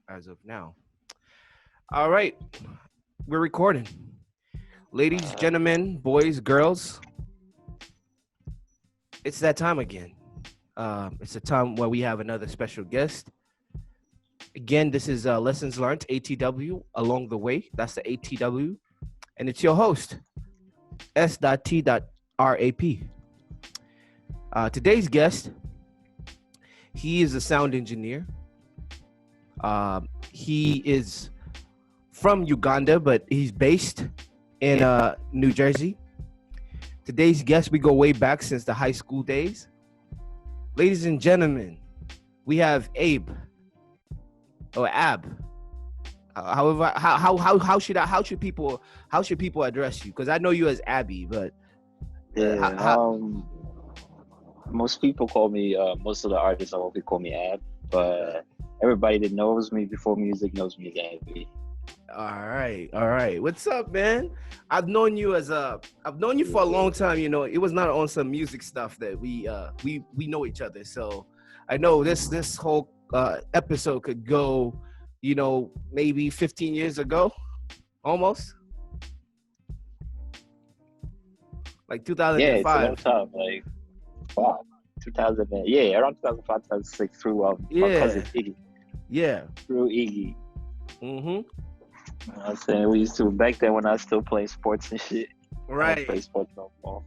as of now. All right, we're recording. Ladies, gentlemen, boys, girls, it's that time again. It's a time where we have another special guest. Again, this is Lessons Learned, ATW, along the way. That's the ATW. And it's your host, S.T.RAP. Today's guest, he is a sound engineer. He is from Uganda, but he's based in New Jersey. Today's guest, we go way back since the high school days. Ladies and gentlemen, we have Abe or Ab. However, how should people address you? Because I know you as Abbey, but most people call me most of the artists I will call me Abb, but everybody that knows me before music knows me as Abbey. All right. What's up, man? I've known you for a long time. You know, it was not on some music stuff that we know each other. So I know this whole episode could go, you know, maybe 15 years ago, almost. Like 2005. Yeah, it's a long time. Like, wow, 2000. Yeah, around 2005, 2006 through my cousin Iggy. Yeah. Through Iggy. Mm-hmm. You know what I'm saying? We used to, back then when I was still playing sports and shit. Right. I don't play sports no more.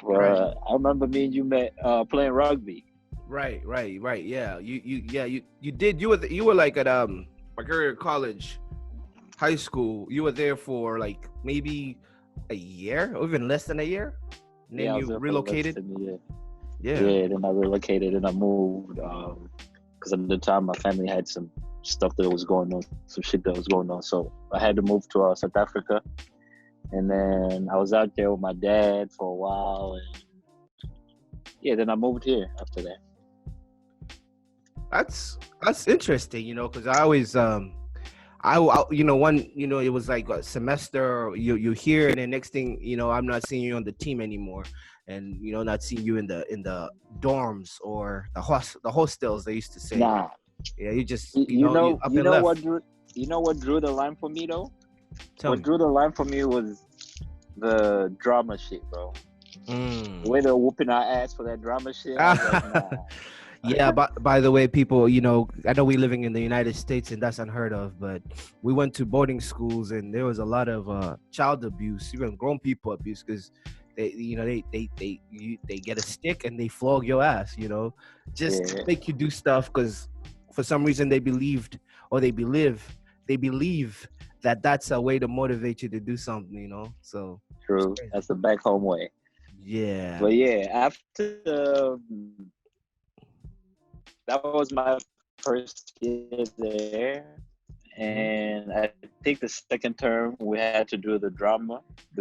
But I remember me and you met playing rugby. Right. Yeah. You did. You were like at McGregor College, high school. You were there for like maybe a year or even less than a year. And then you relocated. Yeah, then I relocated and I moved because at the time my family had some stuff that was going on, some shit that was going on. So I had to move to South Africa. And then I was out there with my dad for a while. And yeah, then I moved here after that. That's interesting, you know, because I always it was like a semester, you here, and then next thing, you know, I'm not seeing you on the team anymore, and you know, not seeing you in the dorms or the hostels they used to say. Nah. Yeah, you just you know what drew the line for me though? Drew the line for me was the drama shit, bro. Way they're whooping our ass for that drama shit. I was like, nah. Yeah, by the way, people, you know, I know we're living in the United States and that's unheard of, but we went to boarding schools and there was a lot of child abuse, even grown people abuse, because they get a stick and they flog your ass, you know, just to make you do stuff because for some reason they believe that that's a way to motivate you to do something, you know. So true, that's the back home way. Yeah. But yeah, after that was my first year there, and I think the second term we had to do the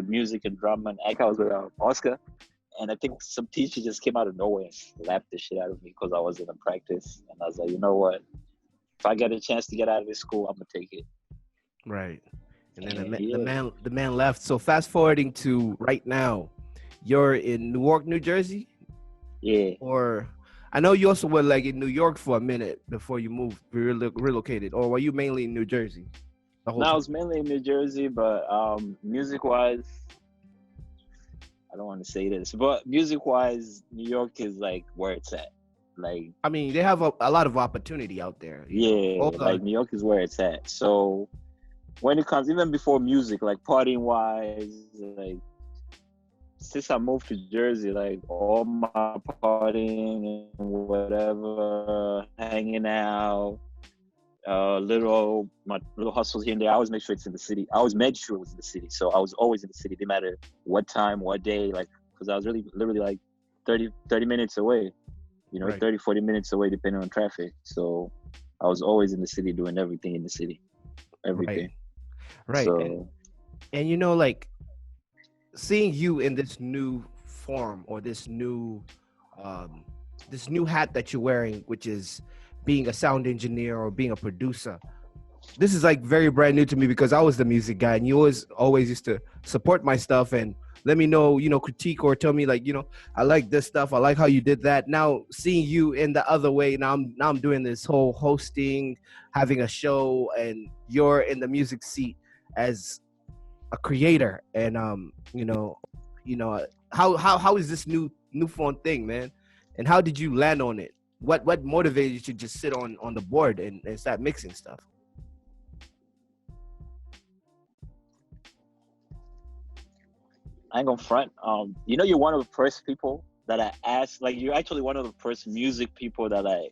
music and drama and act. I was with Oscar, and I think some teacher just came out of nowhere and slapped the shit out of me because I was in a practice, and I was like, you know what? If I get a chance to get out of this school, I'm gonna take it. Right, and then the man left. So fast forwarding to right now, you're in Newark, New Jersey. Yeah. Or I know you also were like in New York for a minute before you moved, relocated, or were you mainly in New Jersey? No, I was mainly in New Jersey, but music-wise, I don't want to say this, but music-wise, New York is like where it's at. Like, I mean, they have a lot of opportunity out there. Yeah, like New York is where it's at. So when it comes, even before music, like partying-wise, like since I moved to Jersey, like all my partying and whatever, hanging out, my little hustles here and there, I always make sure it's in the city. I always made sure it was in the city. So I was always in the city, no matter what time, what day, like, because I was literally like 30 minutes away, you know, right. 30, 40 minutes away, depending on traffic. So I was always in the city doing everything in the city. Everything. Right. So, and you know, like, seeing you in this new form or this new hat that you're wearing, which is being a sound engineer or being a producer, this is like very brand new to me because I was the music guy and you always used to support my stuff and let me know, critique or tell me like, I like this stuff. I like how you did that. Now seeing you in the other way, now I'm doing this whole hosting, having a show, and you're in the music seat as a creator. And how is this new phone thing, man? And how did you land on it? What motivated you to just sit on the board and start mixing stuff? I ain't gonna front. You're one of the first people that I asked. Like, you're actually one of the first music people that I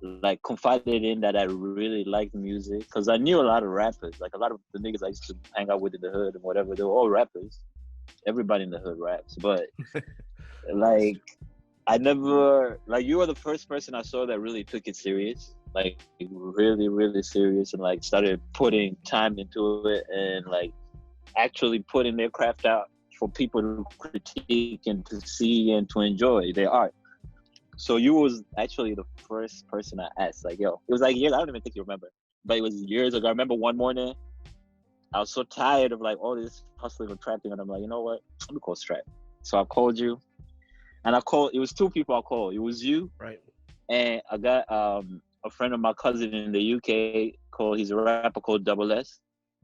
like confided in that I really liked music, because I knew a lot of rappers. Like, a lot of the niggas I used to hang out with in the hood and whatever, they were all rappers. Everybody in the hood raps, but like, I never, like, you were the first person I saw that really took it serious, like really, really serious, and like started putting time into it and like actually putting their craft out for people to critique and to see and to enjoy their art. So you was actually the first person I asked, like, yo, it was like years, I don't even think you remember, but it was years ago. I remember one morning, I was so tired of like all this hustling and trapping, and I'm like, you know what, let me call Strap. So I called you, and it was two people I called. It was you, right? And I got a friend of my cousin in the UK he's a rapper called Double S.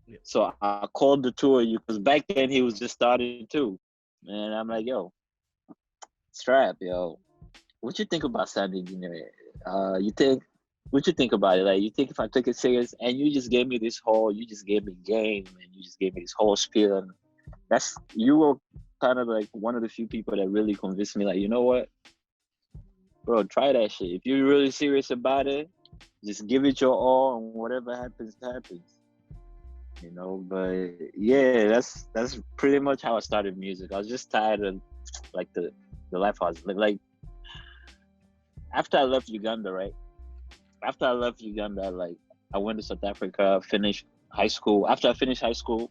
Yeah. So I called the two of you, because back then he was just starting too. And I'm like, yo, Strap, yo, what you think about sound engineering? What you think about it? Like, you think if I took it serious? And you just gave me game, and you just gave me this whole spiel. And you were kind of like one of the few people that really convinced me, like, you know what, bro, try that shit. If you're really serious about it, just give it your all, and whatever happens, happens. But yeah, that's pretty much how I started music. I was just tired of like the life I was like after I left Uganda, right? After I left Uganda, like, I went to South Africa, finished high school. After I finished high school,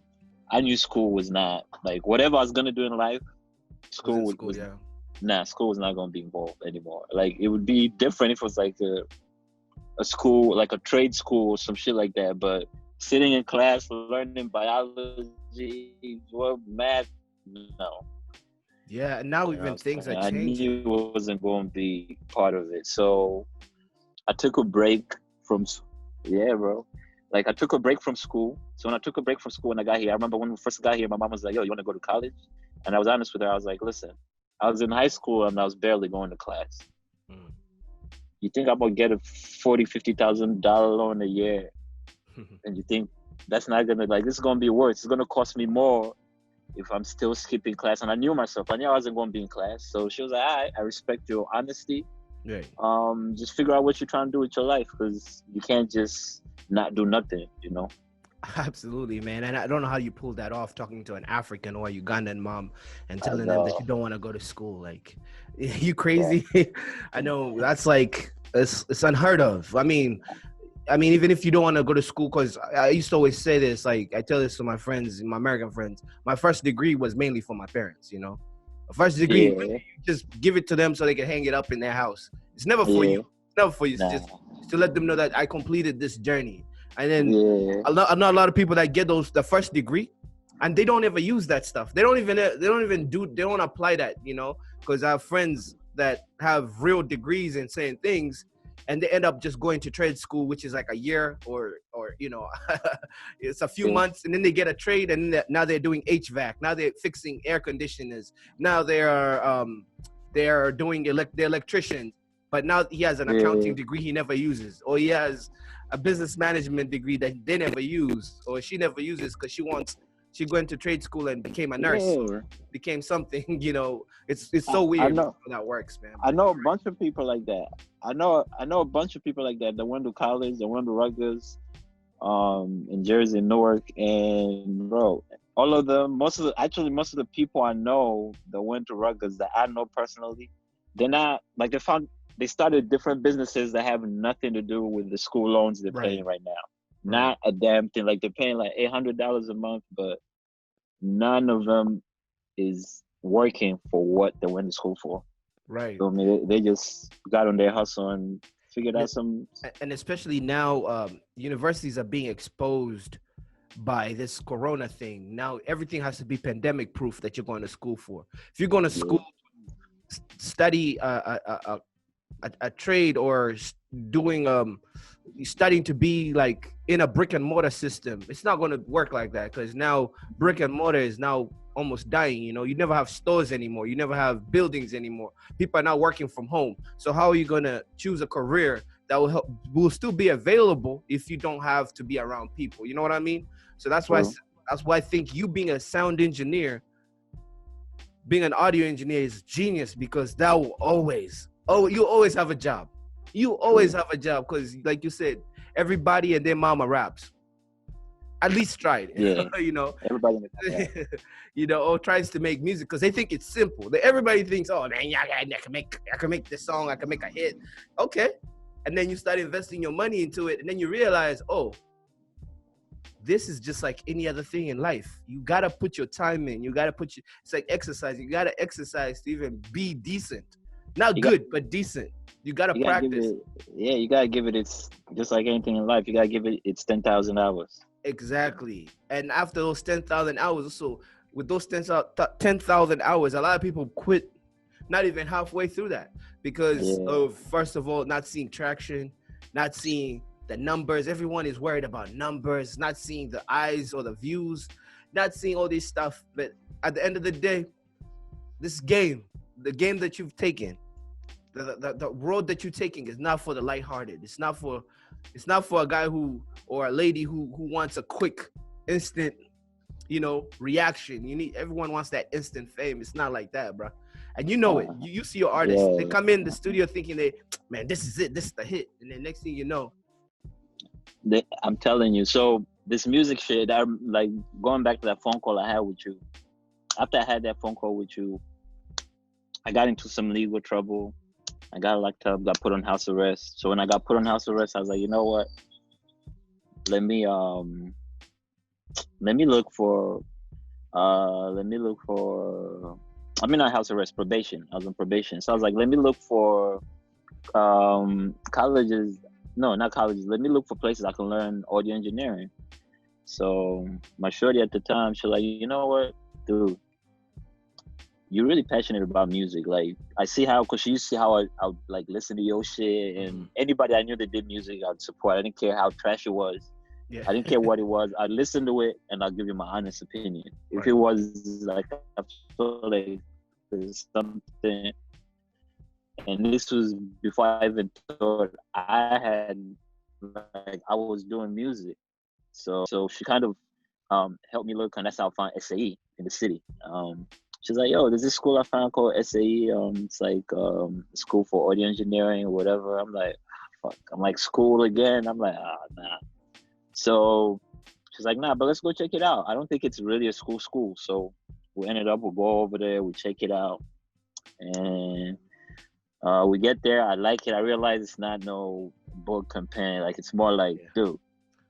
I knew school was not, like, whatever I was gonna do in life, school was not gonna be involved anymore. Like, it would be different if it was like a school, like a trade school or some shit like that. But sitting in class, learning biology, math, no. Yeah, and now even things are changing. I knew it wasn't going to be part of it. So I took a break from, bro. Like, I took a break from school. So when I took a break from school and I got here, I remember when we first got here, my mom was like, yo, you want to go to college? And I was honest with her. I was like, listen, I was in high school and I was barely going to class. You think I'm going to get a $40,000, $50,000 loan a year? And you think that's not going to, like, this is going to be worse. It's going to cost me more if I'm still skipping class. And I knew myself. I knew I wasn't going to be in class. So she was like, all right, I respect your honesty. Right. Just figure out what you're trying to do with your life, because you can't just not do nothing, Absolutely, man. And I don't know how you pulled that off, talking to an African or Ugandan mom and telling them that you don't want to go to school. Like, you crazy? Yeah. I know, that's like, it's unheard of. I mean, even if you don't want to go to school, because I used to always say this, like, I tell this to my friends, my American friends, my first degree was mainly for my parents, A first degree, you just give it to them so they can hang it up in their house. It's never for you. It's never for you. It's just to let them know that I completed this journey. And then I know a lot of people that get the first degree, and they don't ever use that stuff. They don't apply that, because I have friends that have real degrees in certain things, and they end up just going to trade school, which is like a year or it's a few months, and then they get a trade, and now they're doing HVAC. Now they're fixing air conditioners. Now they are doing they're electricians. But now he has an accounting degree he never uses, or he has a business management degrry that they never use, or she never uses because she went to trade school and became a nurse, became something, it's so weird how that works, man. I know a bunch of people like that. I know a bunch of people like that went to college, that went to Rutgers, in Jersey, Newark, and bro, all of them, most of the people I know that went to Rutgers that I know personally, they're not, like, they started different businesses that have nothing to do with the school loans they're paying right now. Not a damn thing. Like, they're paying like $800 a month, but none of them is working for what they went to school for. Right. So, I mean, they just got on their hustle and figured out some. And especially now, universities are being exposed by this corona thing. Now everything has to be pandemic proof that you're going to school for. If you're going to Yeah. school, study a trade or doing studying to be like in a brick and mortar system, it's not going to work like that, because now brick and mortar is now almost dying. You know, you never have stores anymore, you never have buildings anymore, people are now working from home. So how are you going to choose a career that will still be available if you don't have to be around people? You know what I mean? So that's why True. I think you being a sound engineer, being an audio engineer is genius, because that will always, you always have a job. You always True. have a job, because like you said, everybody and their mama raps. At least tried, Yeah. you know. Everybody in the yeah. You know, or tries to make music because they think it's simple. Everybody thinks, oh man, yeah, I can make this song, I can make a hit. Okay. And then you start investing your money into it, and then you realize, oh, this is just like any other thing in life. You gotta put your time in. You gotta it's like exercise. You gotta exercise to even be decent. Not good, but decent. You gotta You gotta give practice. it, yeah, you gotta give it its, just like anything in life, you gotta give it its 10,000 hours. Exactly. And after those 10,000 hours, so with those 10,000 hours, a lot of people quit not even halfway through that, because Yeah. of, first of all, not seeing traction, not seeing the numbers. Everyone is worried about numbers, not seeing the eyes or the views, not seeing all this stuff. But at the end of the day, this game, the game that you've taken, the road that you're taking is not for the lighthearted. It's not for a guy who, or a lady who wants a quick, instant, you know, reaction. Everyone wants that instant fame. It's not like that, bro. And you know it. You see your artists, they Yeah. come in the studio thinking man, this is it, this is the hit. And then next thing you know, I'm telling you. So this music shit, I'm like going back to that phone call I had with you. After I had that phone call with you, I got into some legal trouble. I got locked up, got put on house arrest. So when I got put on house arrest, I was like, you know what? Let me look for I mean not house arrest, probation. I was on probation. So I was like, let me look for colleges. No, not colleges. Let me look for places I can learn audio engineering. So my shorty at the time, she was like, you know what, dude, you're really passionate about music. Like I see how, cause she used to see how I would like listen to your shit, and anybody I knew that did music, I'd support. I didn't care how trash it was. yeah. I didn't care what it was. I'd listen to it and I'll give you my honest opinion. If Right. it was like, I feel like there's something, and this was before I even thought I had, like, I was doing music. So she kind of helped me look, and that's how I found SAE in the city. She's like, yo, there's this school I found called SAE. It's like school for audio engineering or whatever. I'm like, fuck. I'm like, school again? I'm like, nah. So she's like, nah, but let's go check it out. I don't think it's really a school. So we'll go over there, we check it out. And we get there, I like it. I realize it's not no board campaign. Like, it's more like, dude,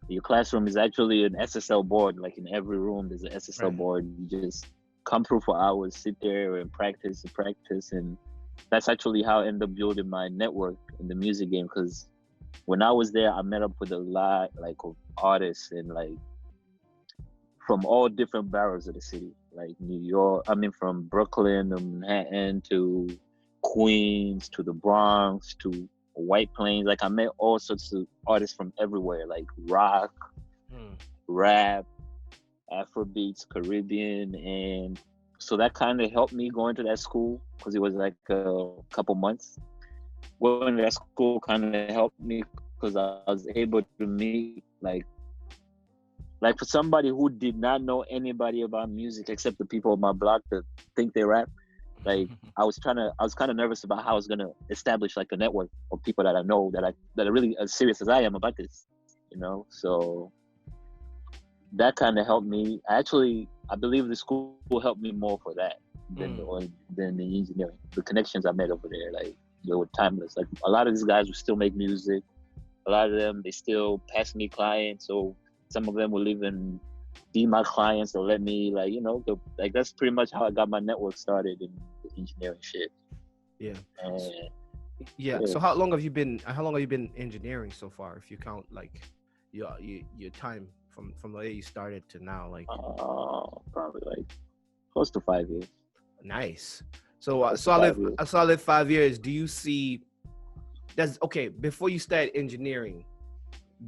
your classroom is actually an SSL board. Like in every room, there's an SSL board. You just come through for hours, sit there and practice. And that's actually how I ended up building my network in the music game. Because when I was there, I met up with a lot like of artists and like from all different boroughs of the city, like New York. I mean, from Brooklyn to Manhattan to Queens to the Bronx to White Plains. Like I met all sorts of artists from everywhere, like rock, rap, Afrobeats, Caribbean, and so that kind of helped me going to that school because it was like a couple months. Going to that school kind of helped me because I was able to meet like for somebody who did not know anybody about music except the people on my block that think they rap. Like I was kind of nervous about how I was gonna establish like a network of people that I know that are really as serious as I am about this, you know. So that kind of helped me. Actually, I believe the school helped me more for that than the engineering. The connections I made over there, like they were timeless. Like a lot of these guys will still make music. A lot of them, they still pass me clients. So some of them will even be my clients. They'll let me, like, you know, like that's pretty much how I got my network started in the engineering shit. Yeah. And, yeah. So how long have you been engineering so far, if you count like your time from the way you started to now? Like, Probably like close to 5 years. nice. So Close to 5 years. a solid 5 years. Do you see? That's okay. Before you start engineering,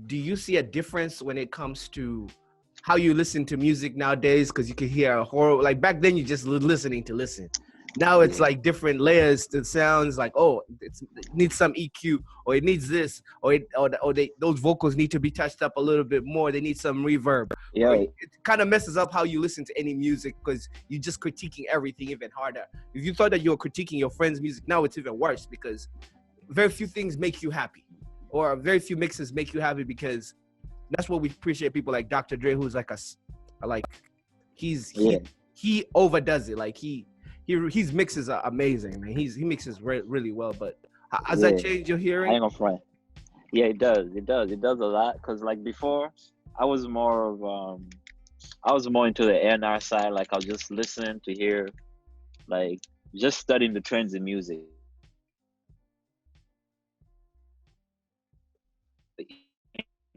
do you see a difference when it comes to how you listen to music nowadays? Because you can hear a horror. Like back then, you just listening to listen. Now it's Yeah. like different layers to sounds. Like, oh, it needs some EQ, or it needs this, those vocals need to be touched up a little bit more. They need some reverb. Yeah. Or it kind of messes up how you listen to any music because you're just critiquing everything even harder. If you thought that you were critiquing your friend's music, now it's even worse because very few things make you happy, or very few mixes make you happy, because that's what we appreciate people like Dr. Dre, who's like he overdoes it. Like his mixes are amazing, man. He mixes really well. But has that changed your I hearing? ain't gonna front. Yeah, it does. It does a lot. Cause like before, I was more into the A&R side. Like I was just listening to hear, like just studying the trends in music.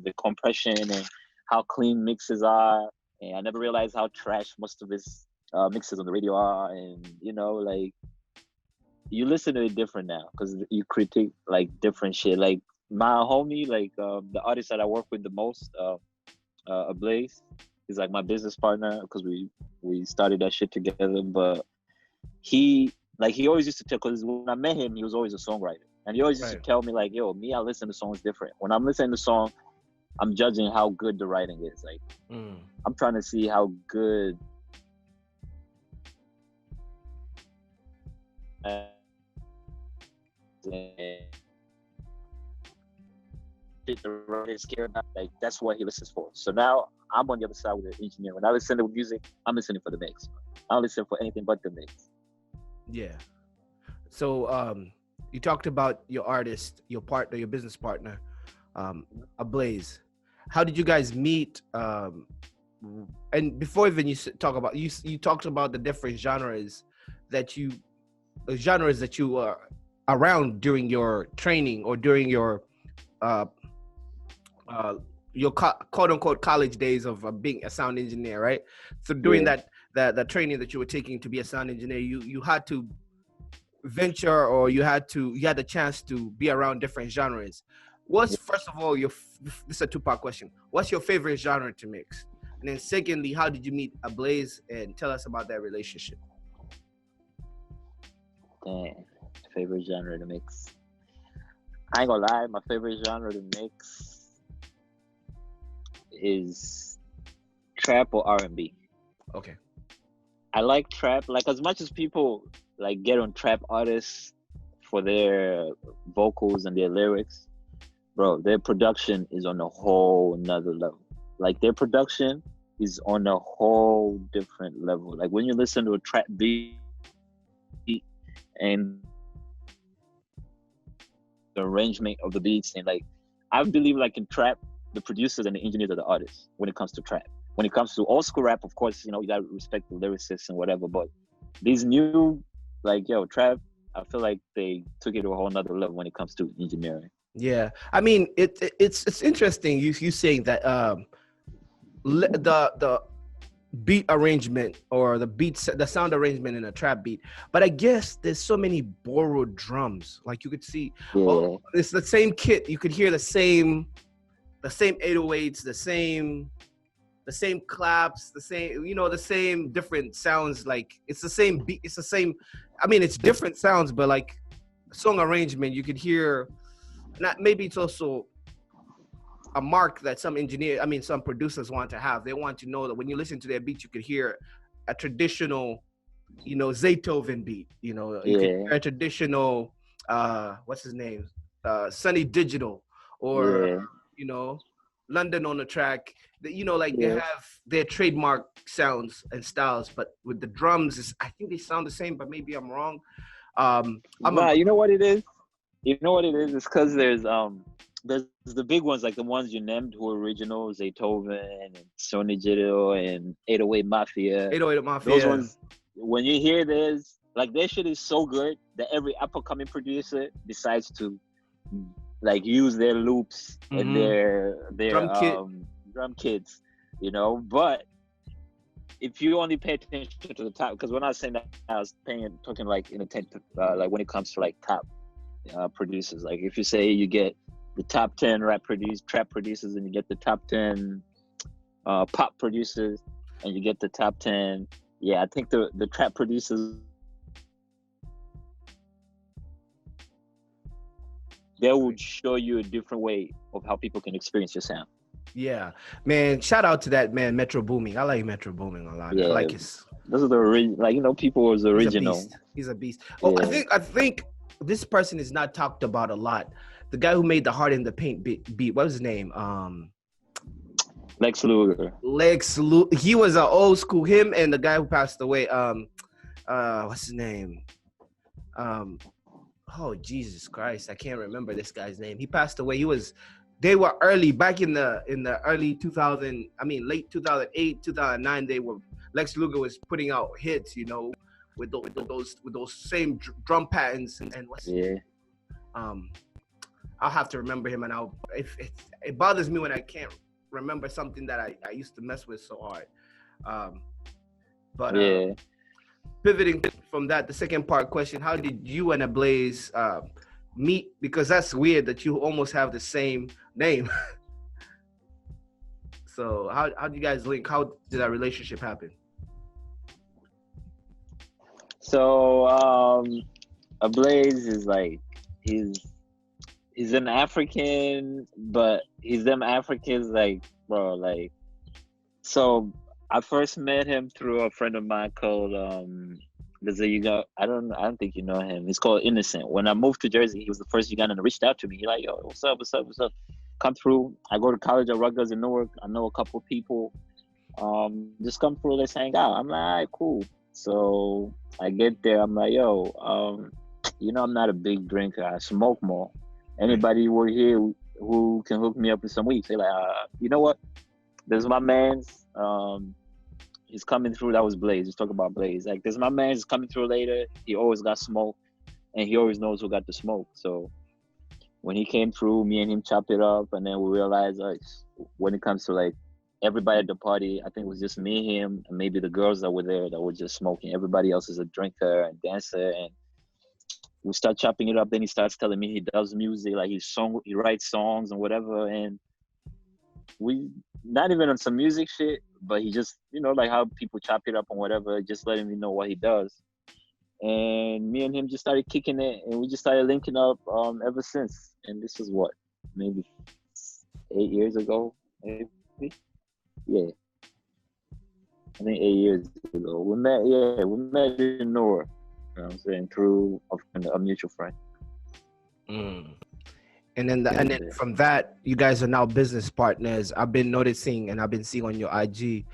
The compression and how clean mixes are, and I never realized how trash most of his mixes on the radio are. And like you listen to it different now because you critique like different shit. Like my homie, like the artist that I work with the most, Ablaze, he's like my business partner because we started that shit together. But he always used to tell, because when I met him, he was always a songwriter, and he always used to tell me like, yo, me, I listen to songs different. When I'm listening to song, I'm judging how good the writing is. Like, I'm trying to see how good the writers care about. Like, that's what he listens for. So now I'm on the other side with the engineer. When I listen to music, I'm listening for the mix. I don't listen for anything but the mix. Yeah. So you talked about your artist, your partner, your business partner, Ablaze. How did you guys meet? And before even you talk about, you talked about the different genres that you are around during your training or during your quote unquote college days of being a sound engineer, right? So during that training that you were taking to be a sound engineer, you had to venture, or you had the chance to be around different genres. What's, first of all, this is a two-part question. What's your favorite genre to mix? And then secondly, how did you meet Ablaze, and tell us about that relationship? Damn, favorite genre to mix. I ain't gonna lie, my favorite genre to mix is trap or R&B. Okay. I like trap. Like, as much as people like get on trap artists for their vocals and their lyrics, bro, their production is on a whole nother level. Like, their production is on a whole different level. Like, when you listen to a trap beat and the arrangement of the beats, and like, I believe like in trap, the producers and the engineers are the artists when it comes to trap. When it comes to old school rap, of course, you gotta respect the lyricists and whatever, but these new, like, trap, I feel like they took it to a whole nother level when it comes to engineering. Yeah, I mean, it's interesting you saying that the beat arrangement, or the sound arrangement in a trap beat, but I guess there's so many borrowed drums. Like, you could see, it's the same kit. You could hear the same 808s, the same claps, the same different sounds. Like, it's the same beat, it's the same. I mean, it's different sounds, but like song arrangement, you could hear. Not, maybe it's also a mark that some producers want to have. They want to know that when you listen to their beats, you could hear a traditional, Zaytoven beat. You could hear a traditional, what's his name, Sunny Digital, or London on the track. They have their trademark sounds and styles, but with the drums, I think they sound the same, but maybe I'm wrong. You know what it is? It's because there's the big ones, like the ones you named, who are original, Zaytoven and Sony Digital and 808 Mafia. 808 Mafia. Those ones, when you hear this, like, their shit is so good that every up-and-coming producer decides to like use their loops and their drum kits you know. But if you only pay attention to the top, because when I was saying that, I was talking like in a like when it comes to like top producers. Like if you say you get the top 10 trap producers, and you get the top 10 pop producers, and you get the top 10. Yeah, I think the trap producers, they would show you a different way of how people can experience your sound. Yeah, man. Shout out to that man, Metro Booming. I like Metro Booming a lot. Yeah, I like his. This is the like, you know, people was original. He's a beast. Oh, Yeah. I think this person is not talked about a lot. The guy who made the Heart in the Paint beat. What was his name? Lex Luger. He was an old school. Him and the guy who passed away. What's his name? Oh Jesus Christ! I can't remember this guy's name. He passed away. They were early back in the early 2000. I mean, late 2008, 2009. Lex Luger was putting out hits, you know, with those same drum patterns and what's I'll have to remember him, and it bothers me when I can't remember something that I used to mess with so hard. Pivoting from that, the second part question: how did you and Ablaze meet? Because that's weird that you almost have the same name. So how did you guys link? How did that relationship happen? So Ablaze is like he's an African, but he's them Africans like, bro, like. So I first met him through a friend of mine called there's a Uganda. I don't think you know him. He's called Innocent. When I moved to Jersey, he was the first Ugandan that reached out to me. He like, yo, what's up? Come through. I go to college at Rutgers in Newark. I know a couple people. Just come through. Let's hang out. I'm like, all right, cool. So I get there. I'm like, yo, you know, I'm not a big drinker. I smoke more. Anybody who here who can hook me up with some weed? Say like, you know what? There's my man's. He's coming through. That was Blaze. Let's talk about Blaze. Like, there's my man. He's coming through later. He always got smoke, and he always knows who got the smoke. So when he came through, me and him chopped it up, and then we realized, like, when it comes to like everybody at the party, I think it was just me, him, and maybe the girls that were there that were just smoking. Everybody else is a drinker and dancer, and we start chopping it up. Then he starts telling me he does music, like he writes songs and whatever, and we not even on some music shit, but he just, you know, like how people chop it up and whatever, just letting me know what he does. And me and him just started kicking it, and we just started linking up ever since. And this is what, maybe 8 years ago, maybe? Yeah. I think 8 years ago. We met in Newark, you know what I'm saying, through a mutual friend. And then from that, you guys are now business partners. I've been noticing, and I've been seeing on your IG,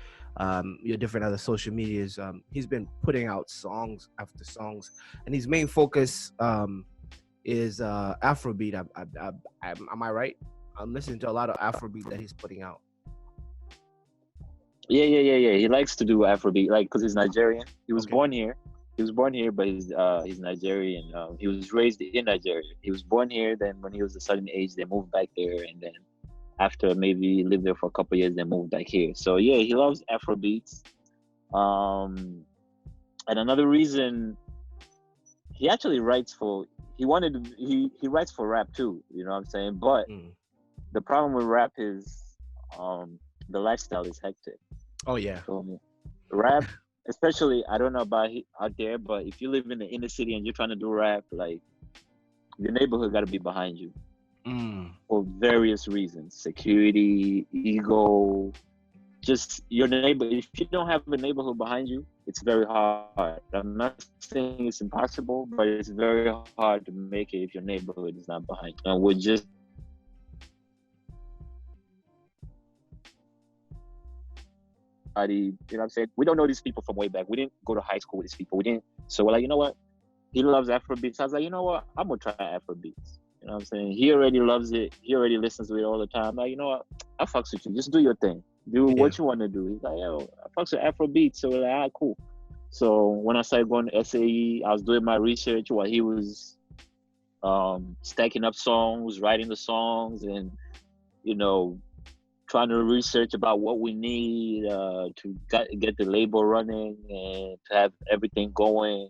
your different other social medias. He's been putting out songs after songs, and his main focus is Afrobeat. Am I right? I'm listening to a lot of Afrobeat that he's putting out. Yeah. He likes to do Afrobeat, like, because he's Nigerian. He was born here. But he's Nigerian. He was raised in Nigeria. He was born here. Then when he was a certain age, they moved back there. And then after maybe lived there for a couple of years, they moved back here. So yeah, he loves Afrobeats. And another reason, he actually writes for. He writes for rap too. You know what I'm saying? But the problem with rap is, the lifestyle is hectic. Oh yeah. So, rap. Especially, I don't know about out there, but if you live in the inner city and you're trying to do rap, like, your neighborhood got to be behind you for various reasons: security, ego, just your neighbor. If you don't have a neighborhood behind you, it's very hard. I'm not saying it's impossible, but it's very hard to make it if your neighborhood is not behind you. And we're just you know what I'm saying? We don't know these people from way back. We didn't go to high school with these people. So we're like, you know what? He loves Afrobeats. I was like, you know what? I'm going to try Afrobeats. You know what I'm saying? He already loves it. He already listens to it all the time. I'm like, you know what? I fucks with you. Just do your thing. Do what you want to do. He's like, yo, I fucks with Afrobeats. So we're like, all right, cool. So when I started going to SAE, I was doing my research while he was stacking up songs, writing the songs, and, you know, trying to research about what we need to get the label running and to have everything going,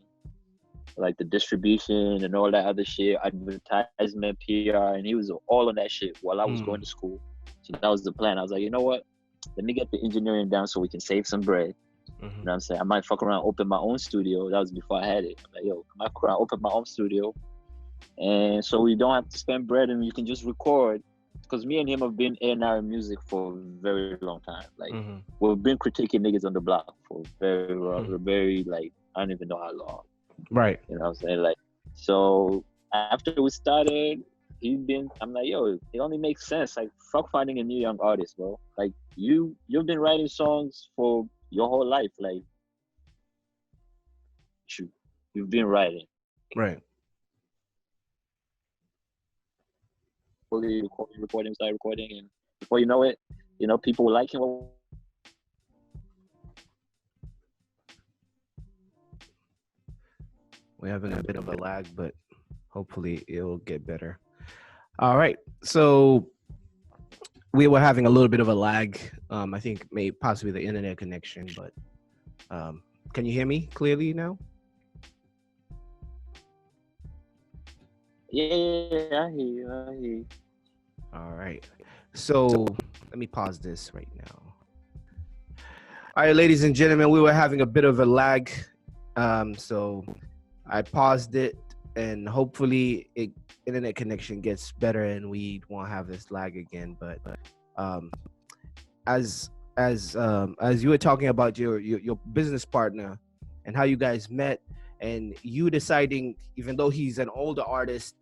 like the distribution and all that other shit, advertisement, PR, and he was all on that shit while I was going to school. So that was the plan. I was like, you know what? Let me get the engineering down so we can save some bread. You know what I'm saying? I might fuck around, open my own studio. That was before I had it. I'm like, yo, I might fuck around, open my own studio. And so we don't have to spend bread and you can just record. Because me and him have been A&R in music for a very long time. Like, we've been critiquing niggas on the block for very, like, I don't even know how long. Right. You know what I'm saying? Like, so after we started, I'm like, yo, it only makes sense. Like, fuck finding a new young artist, bro. Like, you've been writing songs for your whole life. Like, you've been writing. Right. Fully recording, start recording, and before you know it, you know, people like him. We're having a bit of a lag, but hopefully it'll get better. All right. So we were having a little bit of a lag. I think possibly the internet connection, but can you hear me clearly now? Yeah, I hear you. All right. So let me pause this right now. All right, ladies and gentlemen, we were having a bit of a lag. So I paused it, and hopefully internet connection gets better and we won't have this lag again. But as you were talking about your business partner and how you guys met, and you deciding, even though he's an older artist,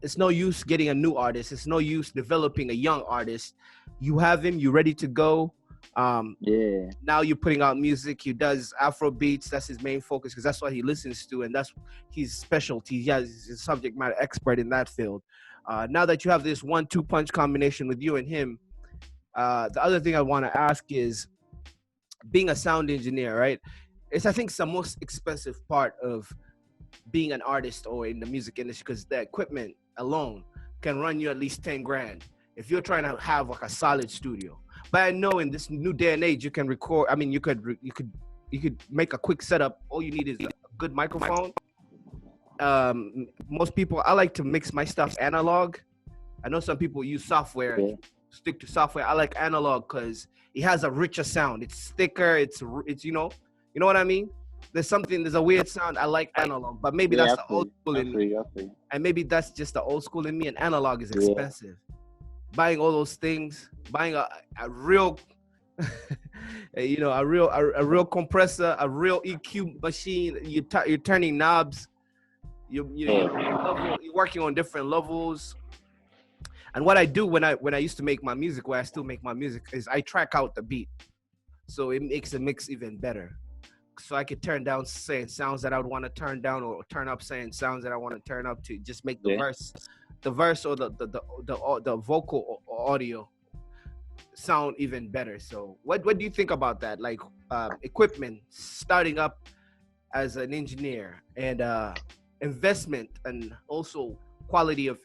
it's no use getting a new artist. It's no use developing a young artist. You have him, you're ready to go. Now you're putting out music. He does Afro beats. That's his main focus because that's what he listens to, and that's his specialty. He's a subject matter expert in that field. Now that you have this 1-2 punch combination with you and him, the other thing I want to ask is, being a sound engineer, right? I think it's the most expensive part of being an artist or in the music industry, because the equipment alone can run you at least 10 grand if you're trying to have like a solid studio. But I know in this new day and age, you can record. I mean, you could make a quick setup. All you need is a good microphone. Most people, I like to mix my stuff analog. I know some people use software, stick to software. I like analog because it has a richer sound. It's thicker. It's you know what I mean? There's a weird sound. I like analog, but maybe that's the old school in me. And maybe that's just the old school in me, and analog is expensive. Buying all those things, buying a real, a real compressor, a real EQ machine. You're turning knobs. You're working on different levels. And what I do when I used to make my music, where I still make my music, is I track out the beat, so it makes the mix even better. So I could turn down certain sounds that I would want to turn down, or turn up certain sounds that I want to turn up, to just make the verse or the vocal audio sound even better. So what do you think about that? Like equipment, starting up as an engineer, and investment, and also quality of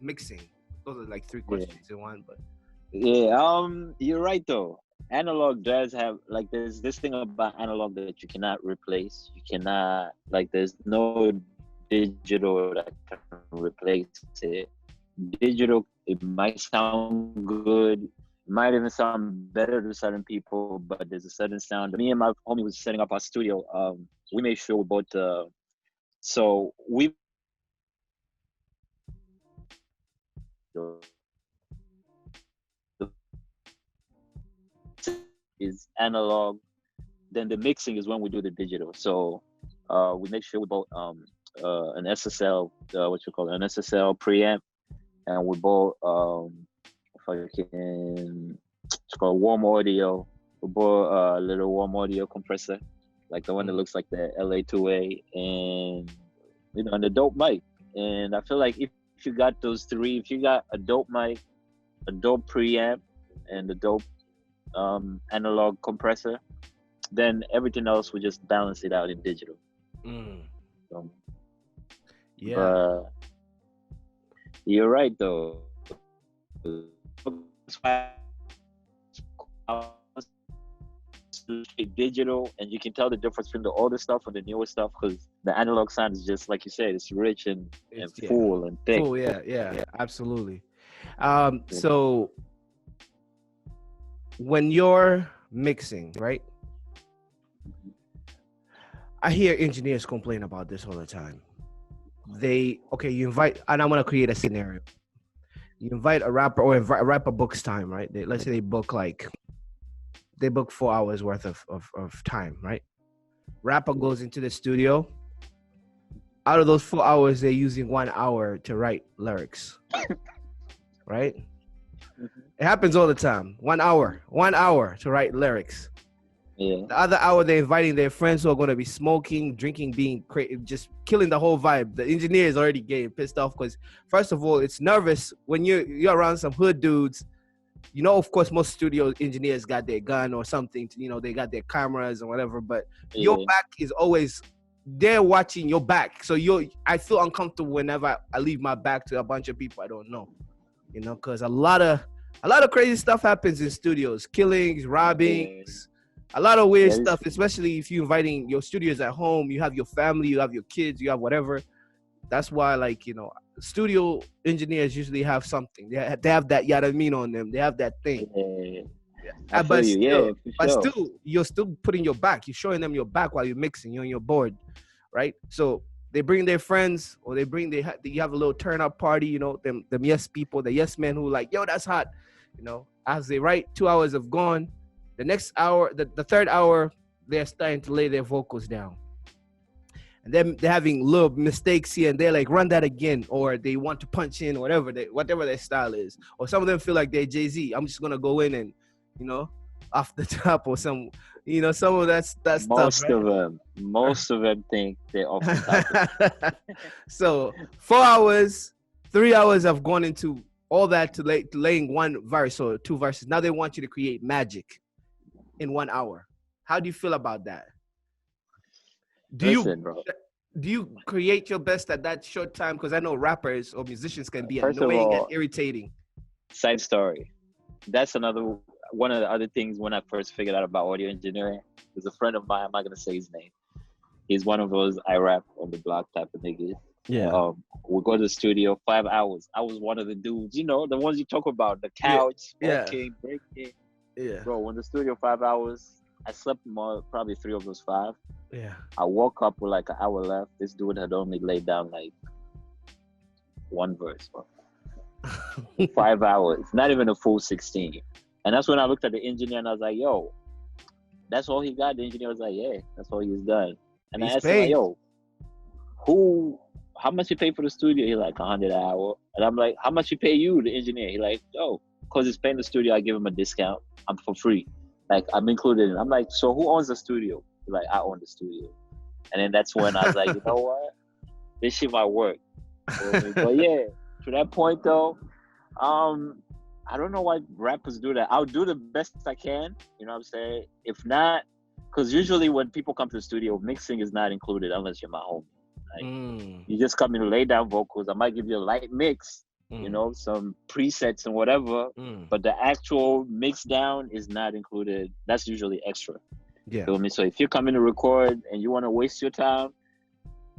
mixing. Those are like 3 questions in one. But you're right though. Analog does have, like, there's this thing about analog that you cannot replace. You cannot, like, there's no digital that can replace it. Digital, it might sound good, it might even sound better to certain people, but there's a certain sound. Me and my homie was setting up our studio. We made sure we bought so we is analog, then the mixing is when we do the digital. So we make sure we bought an SSL, an SSL preamp, and we bought it's called warm audio. We bought a little warm audio compressor, like the one that looks like the LA2A, and and a dope mic. And I feel like if you got those three, if you got a dope mic, a dope preamp, and a dope analog compressor, then everything else would just balance it out in digital. So, you're right though. digital, and you can tell the difference between the older stuff and the newer stuff because the analog sound is just like you said, it's rich and It's yeah, full and thick. full. Yeah, absolutely. Yeah. So when you're mixing, right? I hear engineers complain about this all the time. You invite, and I'm gonna create a scenario. You invite a rapper, or a rapper books time, right? Let's say they book 4 hours worth of time, right? Rapper goes into the studio. Out of those 4 hours, they're using 1 hour to write lyrics, right? It happens all the time. 1 hour to write lyrics. Yeah. The other hour, they're inviting their friends who are going to be smoking, drinking, being just killing the whole vibe. The engineer is already getting pissed off because, first of all, it's nervous when you're around some hood dudes. You know, of course, most studio engineers got their gun or something. They got their cameras and whatever. But your back is always they're watching your back. So I feel uncomfortable whenever I leave my back to a bunch of people I don't know. Because a lot of crazy stuff happens in studios: killings, robbings. A lot of weird stuff, especially if you're inviting your studios at home, you have your family, you have your kids, you have whatever. That's why, studio engineers usually have something. They have that yadamine on them. They have that thing. I feel you. Still, you're still putting your back. You're showing them your back while you're mixing. You're on your board, right? So they bring their friends, or you have a little turn up party. Them yes people, the yes men who like, yo, that's hot. As they write, 2 hours have gone. The next hour, the third hour, they're starting to lay their vocals down. And then they're having little mistakes here and they're like, run that again, or they want to punch in, or whatever their style is. Or some of them feel like they're Jay-Z. I'm just gonna go in and, off the top, or some of that stuff. Most of them think they're off the top. So 4 hours, 3 hours have gone into all that to laying one verse or two verses. Now they want you to create magic in 1 hour. How do you feel about that? Do you create your best at that short time? Because I know rappers or musicians can be annoying and irritating. Side story. That's one of the other things when I first figured out about audio engineering. There's a friend of mine, I'm not gonna say his name. He's one of those I rap on the block type of niggas. Yeah. We'll go to the studio 5 hours. I was one of the dudes, the ones you talk about, the couch, smoking, breaking. Yeah. Bro, when the studio 5 hours, I slept probably 3 of those 5. Yeah. I woke up with like an hour left. This dude had only laid down like one verse. 5 hours, not even a full 16. And that's when I looked at the engineer and I was like, yo, that's all he got? The engineer was like, yeah, that's all he's done. And I asked him, like, yo, how much you pay for the studio? He like, 100 an hour. And I'm like, how much you pay you, the engineer? He like, yo, because he's paying the studio, I give him a discount. I'm for free. Like, I'm included in it. I'm like, so who owns the studio? He's like, I own the studio. And then that's when I was like, you know what? This shit might work. But yeah, to that point though, I don't know why rappers do that. I'll do the best I can, you know what I'm saying? If not, because usually when people come to the studio, mixing is not included unless you're my homie. Like, you just come in and lay down vocals. I might give you a light mix, some presets and whatever, but the actual mix down is not included. That's usually extra. Yeah. Feel me? So if you're coming to record and you want to waste your time,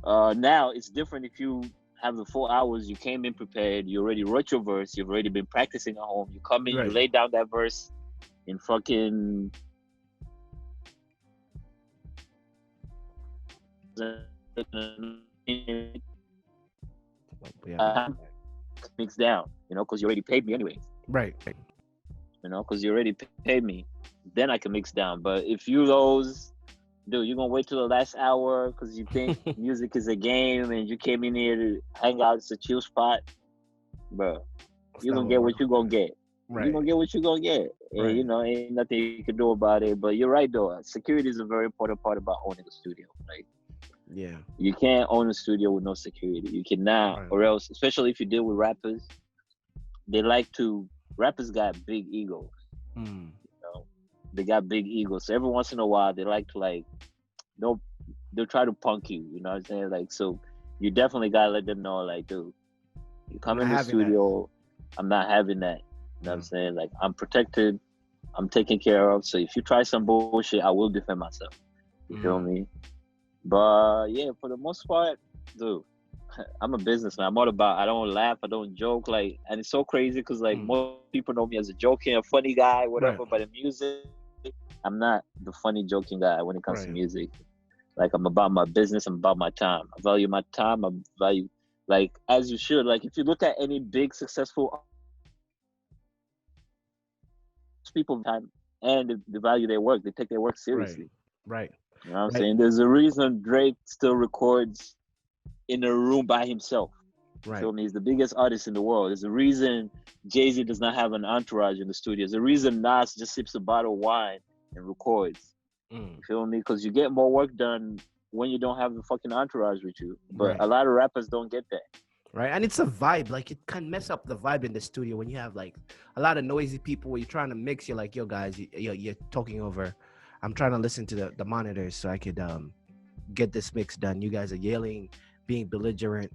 now it's different if you have the 4 hours, you came in prepared, you already wrote your verse, you've already been practicing at home, you come in, you lay down that verse in fucking mix down, because you already paid me anyways. Right. Because you already paid me, then I can mix down. But if you dude, you're gonna wait till the last hour because you think music is a game and you came in here to hang out, it's a chill spot, bro. You're gonna get what you're gonna get. Right. You're gonna get what you're gonna get. Right. And, ain't nothing you can do about it. But you're right though. Security is a very important part about owning a studio. Like, yeah, you can't own a studio with no security. You cannot, or else, especially if you deal with rappers, rappers got big egos. They got big egos. So every once in a while, they like to they'll try to punk you. You know what I'm saying? Like, so you definitely gotta let them know, like, dude, you come in the studio, I'm not having that. You know what I'm saying? Like, I'm protected. I'm taken care of. So if you try some bullshit, I will defend myself. You feel me? But yeah, for the most part, dude, I'm a businessman. I'm all about. I don't laugh. I don't joke. Like, and it's so crazy because like most people know me as a joking, a funny guy, whatever. Right. But in music, I'm not the funny joking guy when it comes to Right. music. Like, I'm about my business. I'm about my time. I value my time. I value, like, as you should. Like, if you look at any big successful people, time and they value their work. They take their work Right. seriously. Right. You know what I'm Right. saying? There's a reason Drake still records in a room by himself. Right. Feel me? He's the biggest artist in the world. There's a reason Jay-Z does not have an entourage in the studio. There's a reason Nas just sips a bottle of wine and records. You feel me? Because you get more work done when you don't have the fucking entourage with you. But a lot of rappers don't get that. Right. And it's a vibe. Like, it can mess up the vibe in the studio when you have like a lot of noisy people where you're trying to mix. You're like, yo, guys, you're talking over. I'm trying to listen to the monitors so I could get this mix done. You guys are yelling, being belligerent.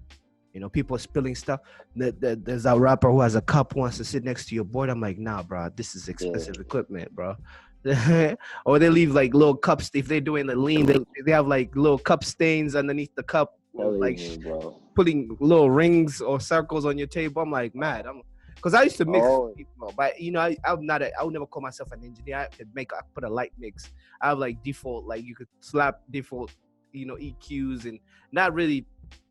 You know, people are spilling stuff. There's a rapper who has a cup, wants to sit next to your board. I'm like, nah, bro, this is expensive equipment, bro. Or they leave like little cups. If they're doing the lean, they have like little cup stains underneath the cup, like putting little rings or circles on your table. I'm like, mad. Because I used to mix, but you know, I'm not. I would never call myself an engineer. I put a light mix. I have like default, like you could slap default, you know, EQs and not really.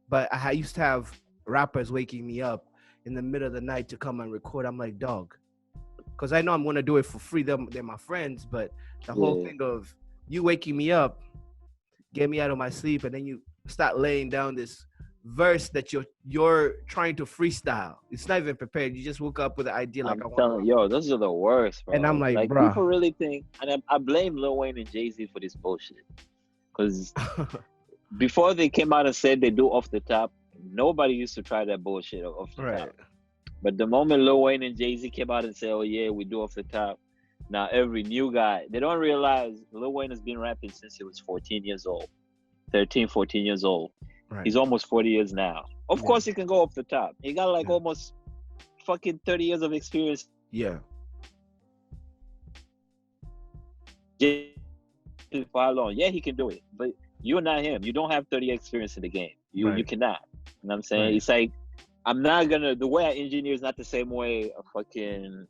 But I used to have rappers waking me up in the middle of the night to come and record. I'm like, dog, because I know I'm gonna do it for free. They're my friends, but the whole thing of you waking me up, get me out of my sleep, and then you start laying down this verse that you're trying to freestyle. It's not even prepared. You just woke up with an idea. Like, I'm telling you, those are the worst, bro. And I'm like, bro, people really think, and I blame Lil Wayne and Jay-Z for this bullshit, because before they came out and said they do off the top, nobody used to try that bullshit off the top. But the moment Lil Wayne and Jay-Z came out and said, oh yeah, we do off the top, now every new guy, they don't realize Lil Wayne has been rapping since he was 14 years old, 13, 14 years old. He's almost 40 years now. Of course he can go off the top. He got like almost fucking 30 years of experience. Yeah. For how long? Yeah, he can do it. But you're not him. You don't have 30 years experience in the game. You cannot. You know what I'm saying? It's like, I'm not gonna, the way I engineer is not the same way a fucking,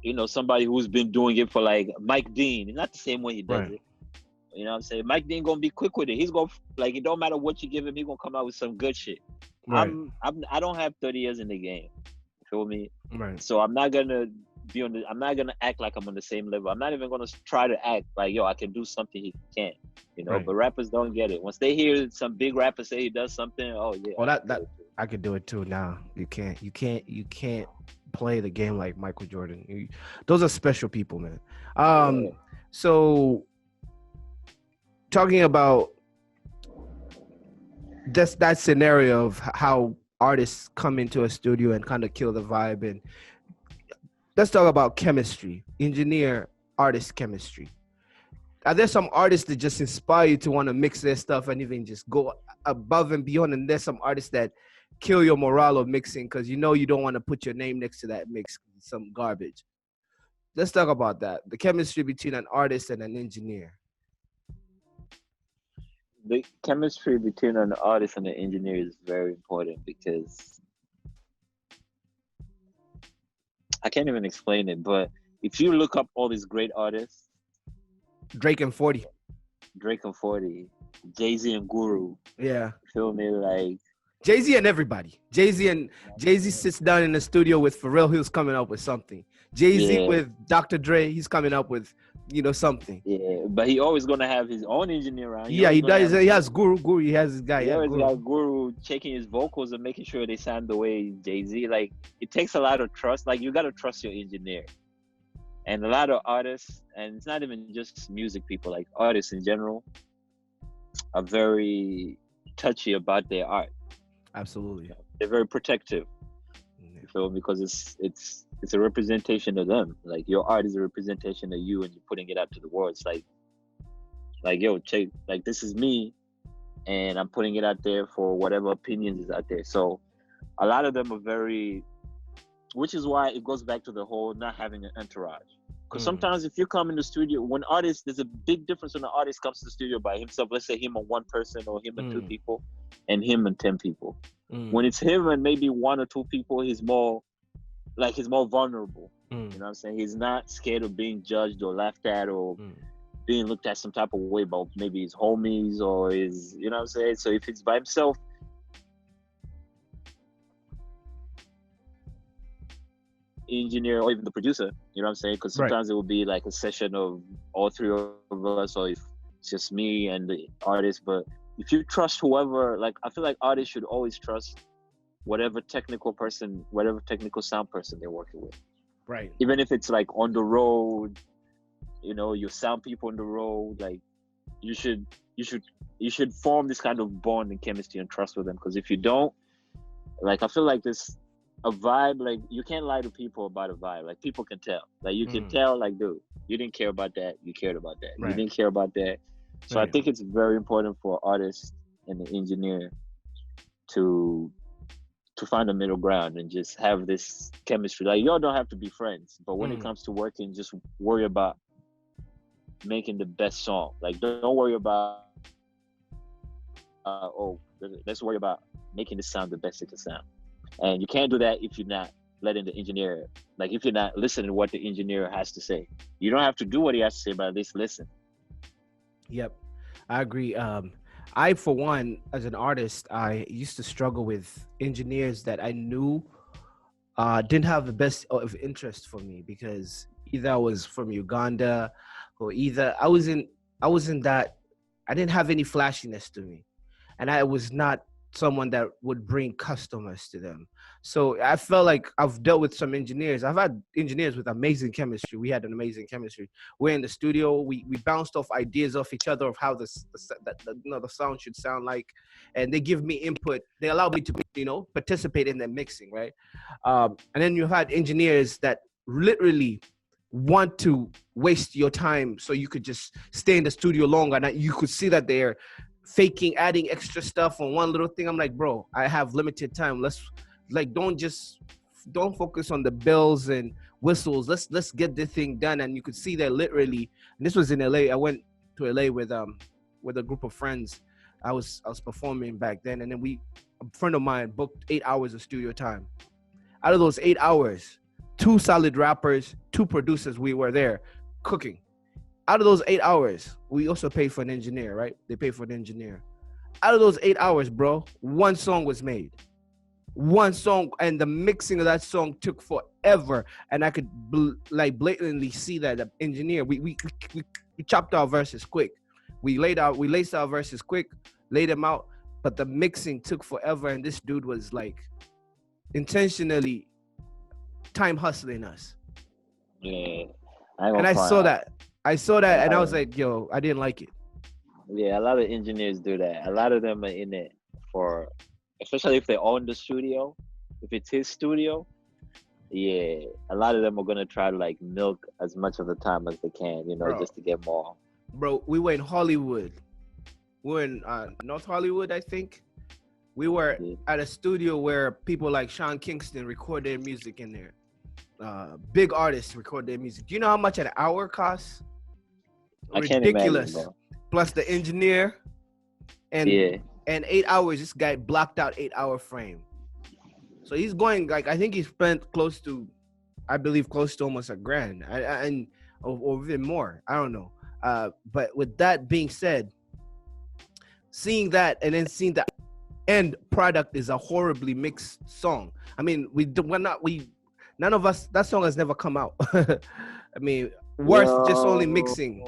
you know, somebody who's been doing it for like Mike Dean. It's not the same way he does it. You know what I'm saying? Mike Dean gonna be quick with it. He's gonna, like, it don't matter what you give him, he's gonna come out with some good shit. I don't have 30 years in the game. You feel me? So I'm not gonna I'm not gonna act like I'm on the same level. I'm not even gonna try to act like, yo, I can do something he can't. You know, but rappers don't get it. Once they hear some big rapper say he does something, oh yeah. Well, that I could do it too now. You can't play the game like Michael Jordan. Those are special people, man. So talking about just that scenario of how artists come into a studio and kind of kill the vibe, and let's talk about chemistry, engineer artist chemistry. Are there some artists that just inspire you to want to mix their stuff and even just go above and beyond? And there's some artists that kill your morale of mixing because you know you don't want to put your name next to that mix, some garbage. Let's talk about that. The chemistry between an artist and an engineer. The chemistry between an artist and an engineer is very important because I can't even explain it, but if you look up all these great artists, Drake and 40, Jay-Z and Guru. Yeah. Feel me? Like Jay-Z and everybody. Jay-Z sits down in the studio with Pharrell, he's coming up with something. Jay-Z with Dr. Dre, he's coming up with, you know, something. Yeah, but he always gonna have his own engineer around. He does. He has Guru. He has his guy. He always got Guru checking his vocals and making sure they sound the way Jay-Z. Like, it takes a lot of trust. Like, you gotta trust your engineer. And a lot of artists, and it's not even just music people, like artists in general, are very touchy about their art. Absolutely. They're very protective. You feel me? Because it's a representation of them. Like, your art is a representation of you, and you're putting it out to the world. It's like yo, check, like, this is me, and I'm putting it out there for whatever opinions is out there. So a lot of them are very, which is why it goes back to the whole not having an entourage. Because sometimes if you come in the studio, when artists, there's a big difference when an artist comes to the studio by himself. Let's say him and one person, or him and two people, and him and 10 people. When it's him and maybe one or two people, he's more vulnerable. You know what I'm saying? He's not scared of being judged or laughed at or being looked at some type of way by maybe his homies or his, you know what I'm saying? So if it's by himself, engineer or even the producer, you know what I'm saying? Because sometimes it will be like a session of all three of us, or if it's just me and the artist. But if you trust whoever, like I feel like artists should always trust whatever technical sound person they're working with. Right. Even if it's like on the road, you know, your sound people on the road, like you should form this kind of bond and chemistry and trust with them. Because if you don't, like I feel like this a vibe, like you can't lie to people about a vibe. Like people can tell. Like you can tell, like, dude, you didn't care about that, you cared about that. You didn't care about that. So I think it's very important for artists and the engineer to find a middle ground and just have this chemistry. Like y'all don't have to be friends, but when it comes to working, just worry about making the best song. Like don't worry about let's worry about making it sound the best it can sound. And you can't do that if you're not letting the engineer, like if you're not listening to what the engineer has to say. You don't have to do what he has to say, but at least listen. Yep, I agree. I, for one, as an artist, I used to struggle with engineers that I knew didn't have the best of interest for me, because either I was from Uganda, or either I didn't have any flashiness to me, and I was not someone that would bring customers to them. So I felt like I've dealt with some engineers. I've had engineers with amazing chemistry. We had an amazing chemistry. We're in the studio. We bounced off ideas off each other of how the sound should sound like, and they give me input. They allow me to participate in the mixing, right? And then you had engineers that literally want to waste your time so you could just stay in the studio longer, and you could see that they're faking, adding extra stuff on one little thing. I'm like, bro, I have limited time. Don't focus on the bells and whistles. Let's get this thing done. And you could see that literally, and this was in LA. I went to LA with a group of friends. I was performing back then, and then a friend of mine booked 8 hours of studio time. Out of those 8 hours, 2 solid rappers, 2 producers, we were there cooking. Out of those 8 hours, we also paid for an engineer, right? They paid for an engineer. Out of those 8 hours, bro, 1 song was made. 1 song, and the mixing of that song took forever. And I could blatantly see that the engineer, we chopped our verses quick. We laced our verses quick, laid them out, but the mixing took forever. And this dude was like intentionally time hustling us. Yeah. I saw that. And I was like, yo, I didn't like it. Yeah, a lot of engineers do that. A lot of them are in it for, especially if they own the studio, if it's his studio, yeah, a lot of them are going to try to like milk as much of the time as they can, just to get more. Bro, we were in Hollywood. We were in North Hollywood, I think. We were at a studio where people like Sean Kingston record their music in there. Big artists record their music. Do you know how much an hour costs? Ridiculous. Can't imagine, plus the engineer, and 8 hours. This guy blocked out 8 hour frame. So he's going, like, I think he spent close to almost $1,000, or even more. I don't know. But with that being said, seeing that and then seeing the end product is a horribly mixed song. I mean, none of us, that song has never come out. I mean, worth just only mixing.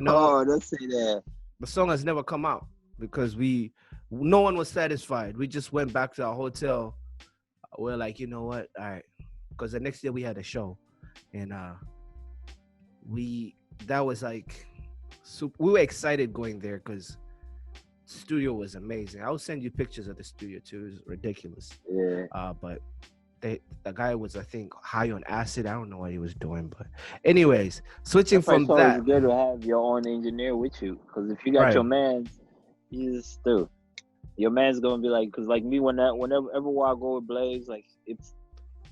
Don't say that. The song has never come out because no one was satisfied. We just went back to our hotel. We're like, you know what? All right. Because the next day we had a show. And that was like, we were excited going there because the studio was amazing. I'll send you pictures of the studio too. It was ridiculous. Yeah. But the guy was, I think, high on acid. I don't know what he was doing, but anyways, switching from that. It's good to have your own engineer with you, because if you got your man, your man's gonna be like, because like me, whenever I go with Blaze, like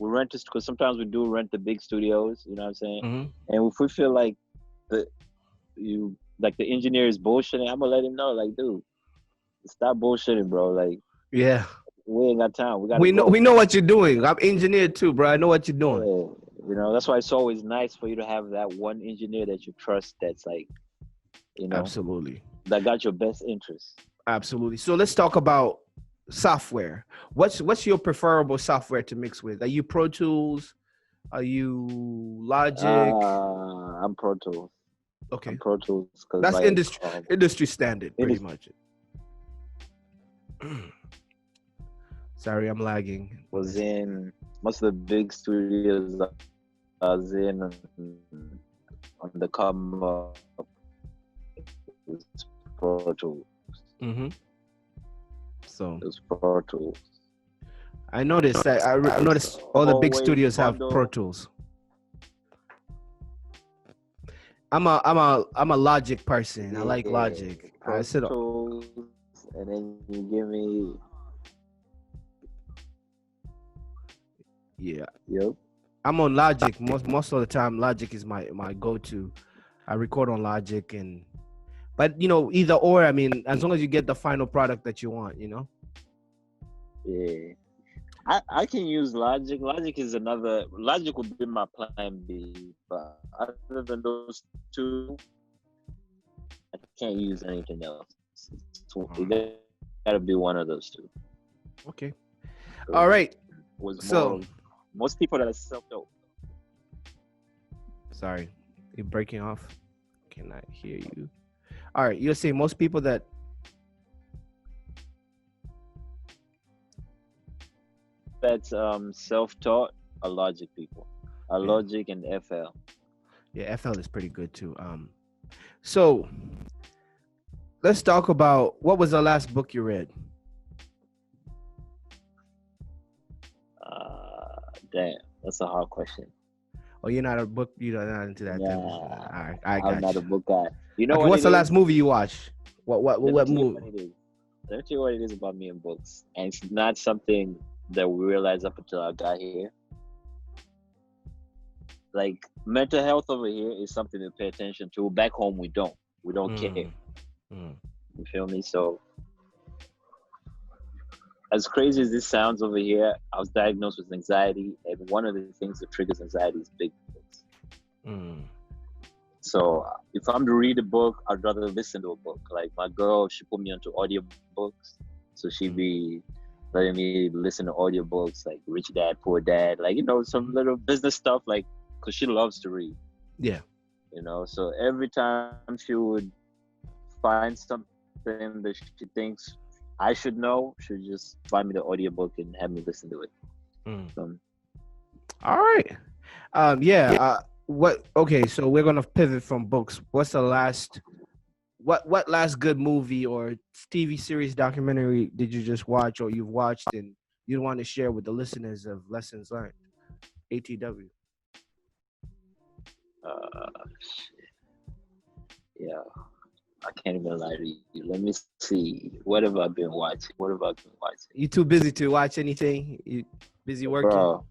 we rent this because sometimes we do rent the big studios. You know what I'm saying? Mm-hmm. And if we feel like the the engineer is bullshitting, I'm gonna let him know, like, dude, stop bullshitting, bro. Like, Yeah. we ain't got time. We gotta We know go. we know what you're doing. I'm engineered too, bro. I know what you're doing. Yeah. You know, that's why it's always nice for you to have that one engineer that you trust. That's like, you know, Absolutely. that got your best interest. Absolutely. So let's talk about software. What's your preferable software to mix with? Are you Pro Tools? Are you Logic? I'm Pro Tools. Okay. I'm Pro Tools because That's like industry standard, pretty much. Sorry, I'm lagging. was in most of the big studios I was in on the come up was Pro Tools. Mm-hmm. So It was Pro Tools. I noticed that I noticed all the big Always studios have bundle. Pro Tools. I'm a Logic person. I like Logic. Pro I said Tools, and then you give me yeah. yep. I'm on Logic most of the time. Logic is my go-to. I record on Logic but you know, either or. I mean, as long as you get the final product that you want, you know. Yeah. I can use Logic. Logic would be my plan B, but other than those two, I can't use anything else. So it gotta be one of those two. Okay. All right. So most people that are self-taught. Sorry, you're breaking off. Cannot hear you. All right, you're saying most people that That's self-taught are Logic people. Logic and FL. Yeah, FL is pretty good too. So let's talk about what was the last book you read? Damn, that's a hard question. Oh, you're not not into that. Nah, All right, I got I'm not you. a book guy. You know Okay, what's the it last is? movie you watched? What Let me tell you movie? what it is. Let me tell you what it is about me and books. And it's not something that we realized up until I got here. Like, mental health over here is something to pay attention to. Back home, we don't. We don't care. You feel me? So, as crazy as this sounds over here, I was diagnosed with anxiety. And one of the things that triggers anxiety is big books. So if I'm to read a book, I'd rather listen to a book. Like, my girl, she put me onto audiobooks. So she'd be letting me listen to audiobooks like Rich Dad, Poor Dad, like, you know, some little business stuff, like, because she loves to read. Yeah. You know, so every time she would find something that she thinks I should know, she would just find me the audiobook and have me listen to it. All right. Okay, so we're gonna pivot from books. What's the last what last good movie or TV series documentary did you just watch or you've watched and you want to share with the listeners of Lessons Learned? ATW. Shit. Yeah. I can't even lie to you. Let me see. What have I been watching? You too busy to watch anything? You busy working? Bro,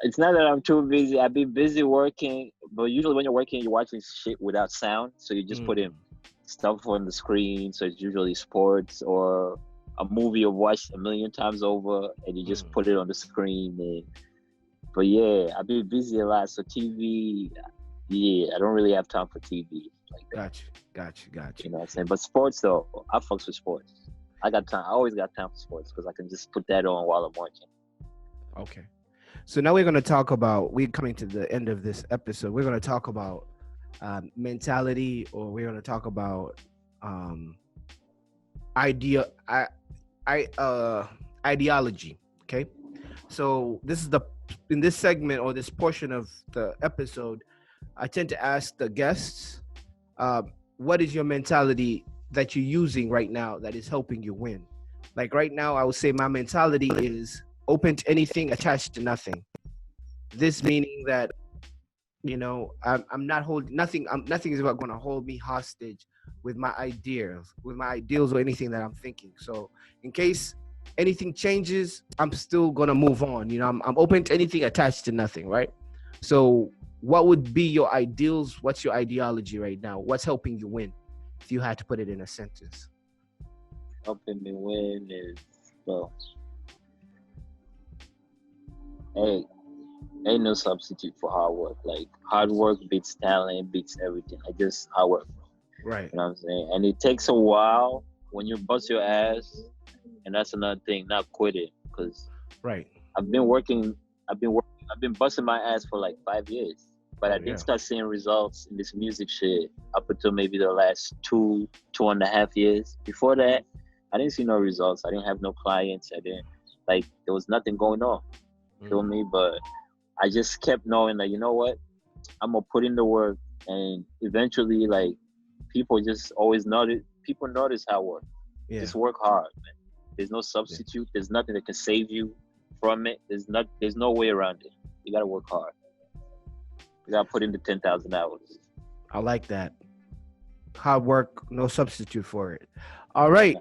it's not that I'm too busy. I've been busy working, but usually when you're working, you're watching shit without sound. So you just put in stuff on the screen. So it's usually sports or a movie you've watched a million times over, and you just put it on the screen. But yeah, I've been busy a lot. So TV, I don't really have time for TV like that. Gotcha. You know what I'm saying? But sports though, I fucks with sports. I got time. I always got time for sports because I can just put that on while I'm watching. Okay. So now we're coming to the end of this episode. We're going to talk about mentality, or we're going to talk about ideology. Okay. So in this segment or this portion of the episode, I tend to ask the guests, what is your mentality that you're using right now that is helping you win? Like right now, I would say my mentality is open to anything, attached to nothing. This meaning that, you know, I'm not holding nothing. Nothing is about going to hold me hostage with my ideals or anything that I'm thinking. So in case anything changes, I'm still gonna move on. You know, I'm open to anything attached to nothing, right? So what would be your ideals? What's your ideology right now? What's helping you win? If you had to put it in a sentence. Helping me win is, well, hey, ain't no substitute for hard work. Like hard work beats talent, beats everything. I just hard work. Right. You know what I'm saying? And it takes a while when you bust your ass, and that's another thing, not quitting. Because Right. I've been busting my ass for like 5 years. But I didn't start seeing results in this music shit up until maybe the last 2.5 years. Before that, I didn't see no results. I didn't have no clients. There was nothing going on. Feel me? But I just kept knowing that, you know what? I'm gonna put in the work, and eventually, like, people just always notice. People notice how I work. Yeah. Just work hard, man. There's no substitute. There's nothing that can save you from it. There's no way around it. You gotta work hard. You gotta put in the 10,000 hours. I like that. Hard work, no substitute for it. All right,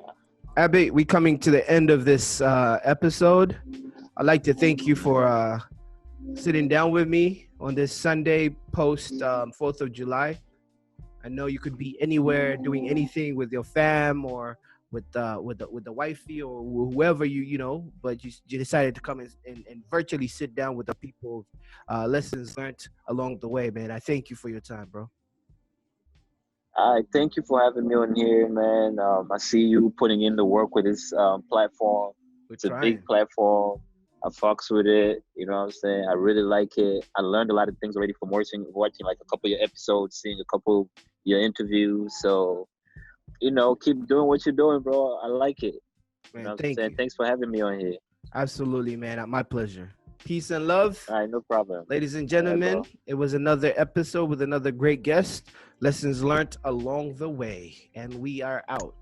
Abbey, we coming to the end of this episode. I'd like to thank you for sitting down with me on this Sunday post 4th of July. I know you could be anywhere doing anything with your fam or with the wifey or whoever you know, but you decided to come and virtually sit down with the people, lessons learned along the way, man. I thank you for your time, bro. I thank you for having me on here, man. I see you putting in the work with this platform. It's a big platform. I fucks with it. You know what I'm saying? I really like it. I learned a lot of things already from watching like a couple of your episodes, seeing a couple of your interviews. So, you know, keep doing what you're doing, bro. I like it. Man, you know thank you. Thanks for having me on here. Absolutely, man. My pleasure. Peace and love. All right, no problem. Ladies and gentlemen, it was another episode with another great guest. Lessons learned along the way. And we are out.